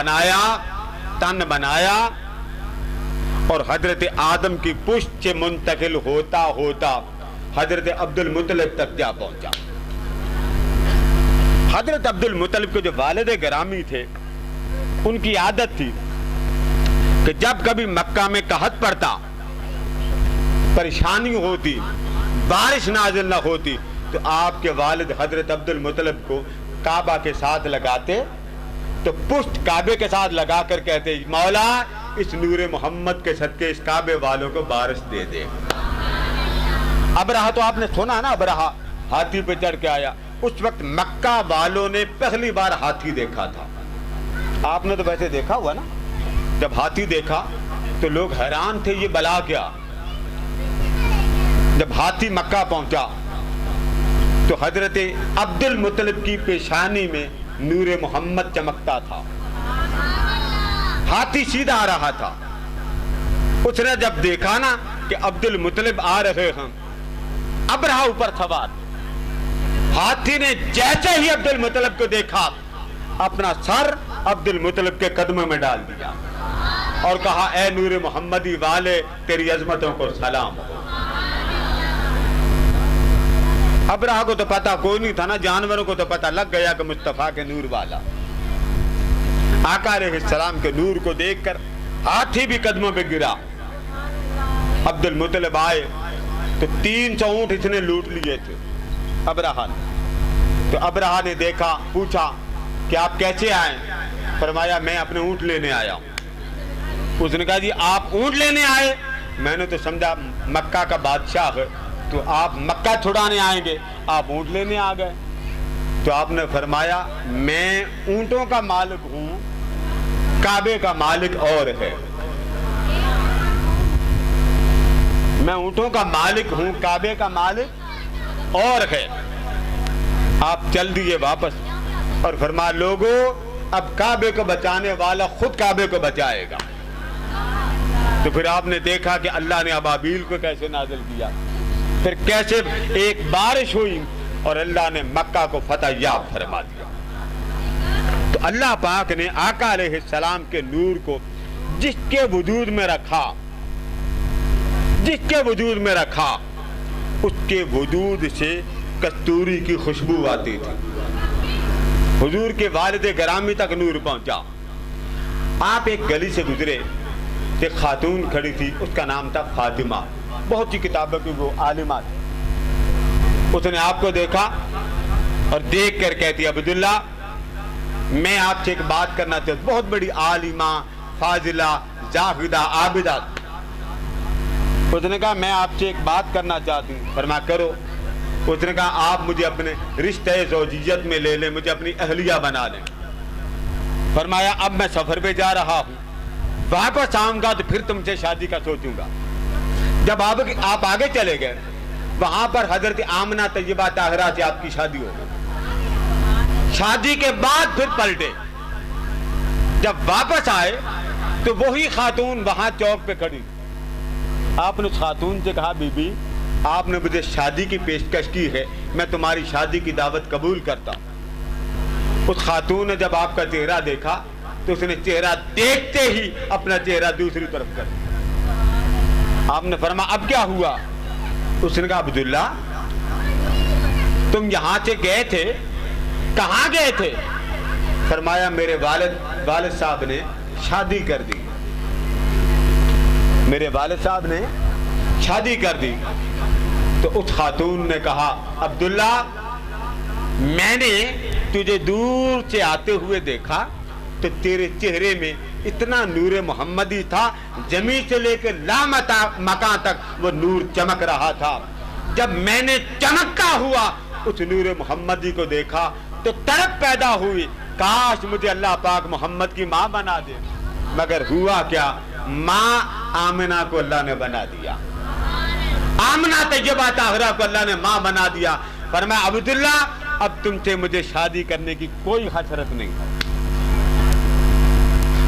بنایا، تن بنایا اور حضرت آدم کی پشت سے منتقل ہوتا ہوتا حضرت عبد المطلب تک جا پہنچا۔ حضرت عبد المطلب کے جو والد گرامی تھے ان کی عادت تھی کہ جب کبھی مکہ میں قحط پڑتا، پریشانی ہوتی، بارش نازل نہ ہوتی، تو آپ کے والد حضرت عبد المطلب کو کعبہ کے ساتھ لگاتے تو پشت کعبے کے ساتھ لگا کر کہتے مولا اس نور محمد کے صدقے اس کعبے والوں کو بارش دے دے۔ ابرہہ تو آپ نے سنا نا، ابرہہ ہاتھی پہ چڑھ کے آیا، اس وقت مکہ والوں نے پہلی بار ہاتھی دیکھا تھا۔ آپ نے تو ویسے دیکھا ہوا نا، جب ہاتھی دیکھا تو لوگ حیران تھے یہ بلا کیا۔ جب ہاتھی مکہ پہنچا تو حضرت عبد المطلب کی پیشانی میں نور محمد چمکتا تھا، ہاتھی سیدھا آ رہا تھا۔ اس نے جب دیکھا نا کہ عبد المطلب آ رہے ہیں، ابرہہ اوپر سوار، ہاتھی نے جیسے ہی عبد المطلب کو دیکھا اپنا سر عبد المطلب کے قدموں میں ڈال دیا اور کہا اے نور محمدی والے تیری عظمتوں کو سلام ہو۔ ابرہہ کو تو پتا کوئی نہیں تھا نا، جانوروں کو تو پتا لگ گیا کہ مصطفیٰ کے نور والا۔ آقا علیہ السلام کے نور کو دیکھ کر ہاتھی بھی قدموں پہ گرا۔ عبد المطلب آئے تو 300 اونٹ اس نے لوٹ لیے تھے ابرہہ نے۔ تو ابرہہ نے دیکھا، پوچھا کہ آپ کیسے آئے؟ فرمایا میں اپنے اونٹ لینے آیا ہوں۔ اس نے کہا جی آپ اونٹ لینے آئے؟ میں نے تو سمجھا مکہ کا بادشاہ ہے تو آپ مکہ چھڑانے آئیں گے، آپ اونٹ لینے آ گئے۔ تو آپ نے فرمایا میں اونٹوں کا مالک ہوں، کعبے کا مالک اور ہے۔ میں اونٹوں کا مالک ہوں، کعبے کا مالک اور ہے۔ آپ چل دیے واپس اور فرمایا لوگوں اب کعبے کو بچانے والا خود کعبے کو بچائے گا۔ تو پھر آپ نے دیکھا کہ اللہ نے ابابیل کو کیسے نازل کیا، پھر کیسے ایک بارش ہوئی اور اللہ نے مکہ کو فتح یاب فرما دیا۔ تو اللہ پاک نے آقا علیہ السلام کے نور کو جس کے وجود میں رکھا، جس کے وجود میں رکھا، اس کے وجود سے کستوری کی خوشبو آتی تھی۔ حضور کے والد گرامی تک نور پہنچا۔ آپ ایک گلی سے گزرے، ایک خاتون کھڑی تھی، اس کا نام تھا فاطمہ، بہت سی کتابوں کی وہ عالمہ تھی۔ اس نے آپ کو دیکھا اور دیکھ کر کہتی عبداللہ میں آپ سے ایک بات کرنا چاہتا ہوں۔ بہت بڑی عالمہ، فاضلہ، زاہدہ، عابدہ۔ اس نے کہا میں آپ سے ایک بات کرنا چاہتی ہوں۔ فرمایا کرو۔ اس نے کہا آپ مجھے اپنے رشتہ زوجیت میں لے لیں، مجھے اپنی اہلیہ بنا لیں۔ فرمایا اب میں سفر پہ جا رہا ہوں، واپس آؤں گا تو پھر تم سے شادی کا سوچوں گا۔ جب آپ آگے چلے گئے وہاں پر حضرت آمنہ طیبہ طاہرہ سے آپ کی شادی ہو گئی۔ شادی کے بعد پھر پلٹے، جب واپس آئے تو وہی خاتون وہاں چوک پہ کھڑی۔ آپ نے اس خاتون سے کہا بی بی آپ نے مجھے شادی کی پیشکش کی ہے، میں تمہاری شادی کی دعوت قبول کرتا ہوں۔ اس خاتون نے جب آپ کا چہرہ دیکھا تو اس نے چہرہ دیکھتے ہی اپنا چہرہ دوسری طرف کر دیا۔ آپ نے فرمایا اب کیا ہوا؟ اس نے کہا عبداللہ تم یہاں سے گئے تھے، کہاں گئے تھے؟ فرمایا میرے والد صاحب نے شادی کر دی، میرے والد صاحب نے شادی کر دی۔ تو اس خاتون نے کہا عبداللہ میں نے تجھے دور سے آتے ہوئے دیکھا تو تیرے چہرے میں اتنا نور محمدی تھا، زمین سے لے کے لامکان تک وہ نور چمک رہا تھا۔ جب میں نے چمکتا ہوا اس نور محمدی کو دیکھا تو تڑپ پیدا ہوئی، کاش مجھے اللہ پاک محمد کی ماں بنا دے۔ مگر ہوا کیا، ماں آمنہ کو اللہ نے بنا دیا، آمنہ طیبہ طاہرہ کو اللہ نے ماں بنا دیا۔ فرمایا عبداللہ اب تم سے مجھے شادی کرنے کی کوئی حسرت نہیں۔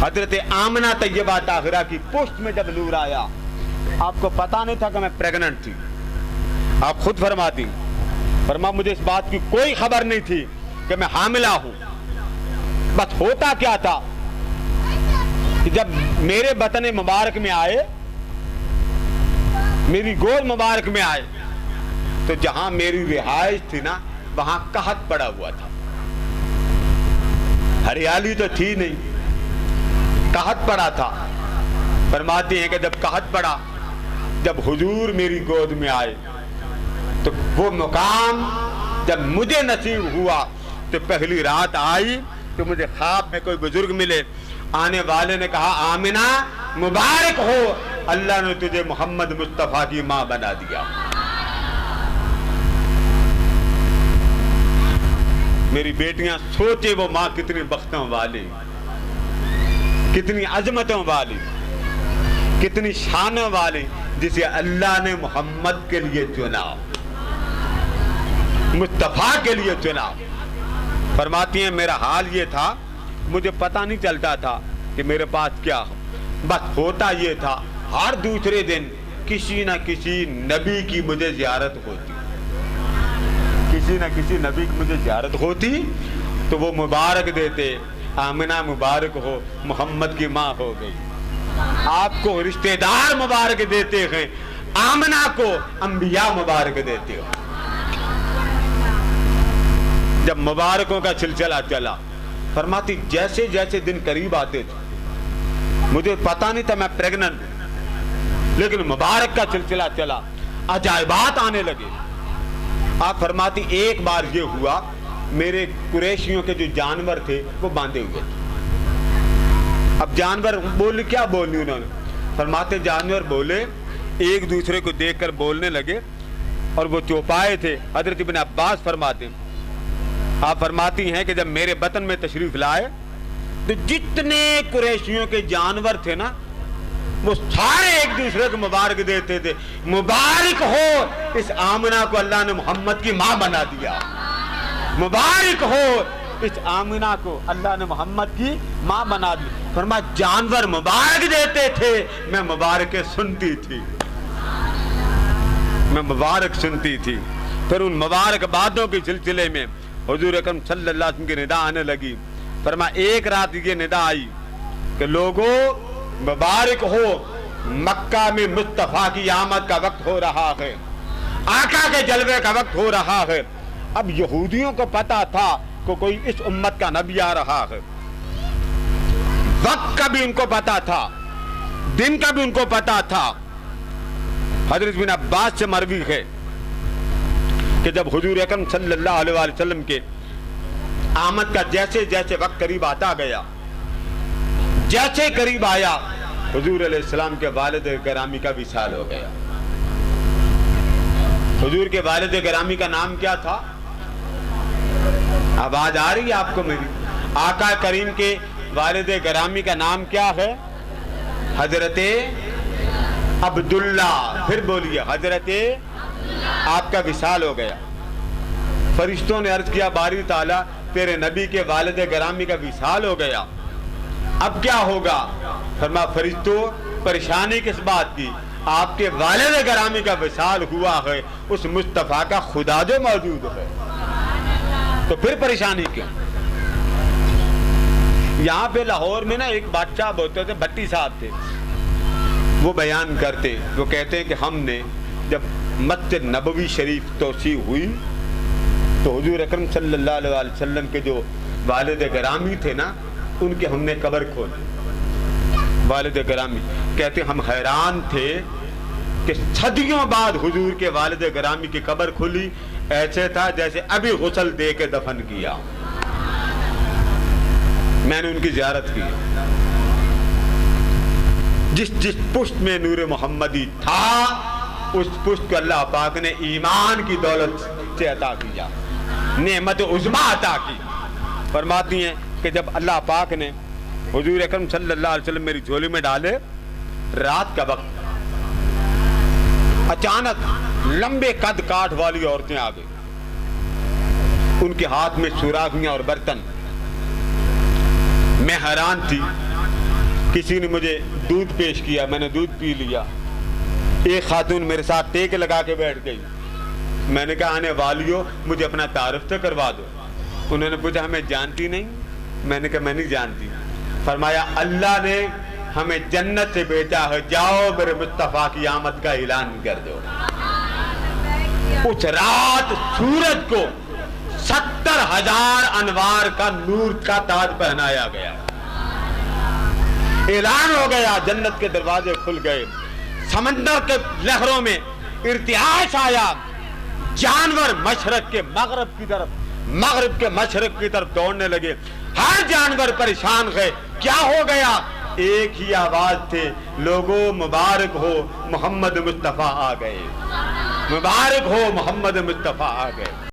حضرت آمنہ طیبہ طاہرہ کی پشت میں جب نور آیا، آپ کو پتا نہیں تھا کہ میں پریگننٹ تھی، آپ خود فرماتی، فرمایا مجھے اس بات کی کوئی خبر نہیں تھی کہ میں حاملہ ہوں۔ بس ہوتا کیا تھا کہ جب میرے وطن مبارک میں آئے، میری گود مبارک میں آئے، تو جہاں میری رہائش تھی نا وہاں قحط پڑا ہوا تھا، ہریالی تو تھی نہیں، قحط پڑا تھا۔ فرماتے ہیں کہ جب قحط پڑا، جب حضور میری گود میں آئے تو وہ مقام جب مجھے نصیب ہوا تو پہلی رات آئی تو مجھے خواب میں کوئی بزرگ ملے، آنے والے نے کہا آمنہ مبارک ہو، اللہ نے تجھے محمد مصطفیٰ کی ماں بنا دیا۔ میری بیٹیاں سوچے وہ ماں کتنی بختوں والی، کتنی عظمتوں والی، کتنی شانوں والی، جسے اللہ نے محمد کے لیے چنا، مصطفیٰ کے لیے چنا۔ فرماتی ہیں میرا حال یہ تھا، مجھے پتہ نہیں چلتا تھا کہ میرے پاس کیا ہو، بس ہوتا یہ تھا ہر دوسرے دن کسی نہ کسی نبی کی مجھے زیارت ہوتی، کسی نہ کسی نبی کی مجھے زیارت ہوتی تو وہ مبارک دیتے، آمنہ مبارک ہو، محمد کی ماں ہو گئی۔ آپ کو رشتہ دار مبارک دیتے ہیں، آمنہ کو انبیاء مبارک دیتے ہو۔ جب مبارکوں کا سلسلہ چلا، فرماتی جیسے جیسے دن قریب آتے تھے، مجھے پتہ نہیں تھا میں پریگننٹ ہوں، لیکن مبارک کا سلسلہ چلا، عجائبات آنے لگے۔ آپ فرماتی ایک بار یہ ہوا، میرے قریشیوں کے جو جانور تھے وہ باندھے ہوئے تھے۔ اب جانور کیا بولنی انہوں نے؟ فرماتے جانور بولے، ایک دوسرے کو دیکھ کر بولنے لگے، اور وہ چوپائے تھے۔ حضرت ابن عباس فرماتے ہیں، آپ فرماتی ہیں کہ جب میرے وطن میں تشریف لائے تو جتنے قریشیوں کے جانور تھے نا وہ سارے ایک دوسرے کو مبارک دیتے تھے، مبارک ہو اس آمنہ کو اللہ نے محمد کی ماں بنا دیا، مبارک ہو اس آمنہ کو اللہ نے محمد کی ماں بنا دی۔ فرمایا جانور مبارک دیتے تھے، میں مبارکیں سنتی تھی، میں مبارک سنتی تھی۔ پھر ان مبارک باتوں کے سلسلے میں حضور اکرم صلی اللہ علیہ وسلم کی ندا آنے لگی۔ فرمایا ایک رات یہ ندا آئی کہ لوگوں مبارک ہو، مکہ میں مصطفیٰ کی آمد کا وقت ہو رہا ہے، آقا کے جلوے کا وقت ہو رہا ہے۔ اب یہودیوں کو پتا تھا کہ کوئی اس امت کا نبی آ رہا ہے، وقت کا بھی ان کو پتا تھا، دن کا بھی ان کو پتا تھا۔ حضرت بن عباس سے مروی ہے کہ جب حضور اکرم صلی اللہ علیہ وسلم کے آمد کا جیسے جیسے وقت قریب آتا گیا، جیسے قریب آیا، حضور علیہ السلام کے والد گرامی کا وصال ہو گیا۔ حضور کے والد گرامی کا نام کیا تھا؟ آواز آ رہی ہے آپ کو میری؟ آقا کریم کے والد گرامی کا نام کیا ہے؟ حضرت عبداللہ۔ پھر بولیے حضرت، آپ کا وصال ہو گیا۔ فرشتوں نے عرض کیا باری تعالیٰ تیرے نبی کے والد گرامی کا وصال ہو گیا، اب کیا ہوگا؟ فرمایا فرشتوں پریشانی کس بات کی؟ آپ کے والد گرامی کا وصال ہوا ہے، اس مصطفیٰ کا خدا جو موجود ہے، تو پھر پریشانی کیوں؟ یہاں پہ لاہور میں نا ایک بادشاہ ہوتے تھے، بھٹی صاحب تھے، وہ بیان کرتے، وہ کہتے ہیں کہ ہم نے جب مسجد نبوی شریف توسیع ہوئی تو حضور اکرم صلی اللہ علیہ وسلم کے جو والد گرامی تھے نا ان کے ہم نے قبر کھولی۔ والد گرامی کہتے ہم حیران تھے کہ صدیوں بعد حضور کے والد گرامی کی قبر کھلی، ایسے تھا جیسے ابھی غسل دے کے دفن کیا۔ میں نے ان کی زیارت کی، جس پشت میں نور محمدی تھا اس پشت کو اللہ پاک نے ایمان کی دولت سے عطا کیا، نعمت عظمیٰ عطا کی۔ فرماتی ہیں کہ جب اللہ پاک نے حضور اکرم صلی اللہ علیہ وسلم میری جھولی میں ڈالے، رات کا وقت، اچانک لمبے قد کاٹ والی عورتیں آ گئی، ان کے ہاتھ میں سوراخیاں اور برتن۔ میں حیران تھی، کسی نے مجھے دودھ پیش کیا، میں نے دودھ پی لیا۔ ایک خاتون میرے ساتھ ٹیک لگا کے بیٹھ گئی، میں نے کہا آنے والیوں مجھے اپنا تعارف تو کروا دو۔ انہوں نے پوچھا ہمیں جانتی نہیں؟ میں نے کہا میں نہیں جانتی۔ فرمایا اللہ نے ہمیں جنت سے بیچا ہے، جاؤ میرے مصطفیٰ کی آمد کا اعلان کر دو۔ اس رات سورج کو 70,000 انوار کا نور کا تاج پہنایا گیا، اعلان ہو گیا، جنت کے دروازے کھل گئے، سمندر کے لہروں میں ارتعاش آیا، جانور مشرق کے مغرب کی طرف، مغرب کے مشرق کی طرف دوڑنے لگے، ہر جانور پریشان گئے، کیا ہو گیا؟ ایک ہی آواز تھے، لوگوں مبارک ہو محمد مصطفیٰ آ گئے، مبارک ہو محمد مصطفیٰ آ گئے۔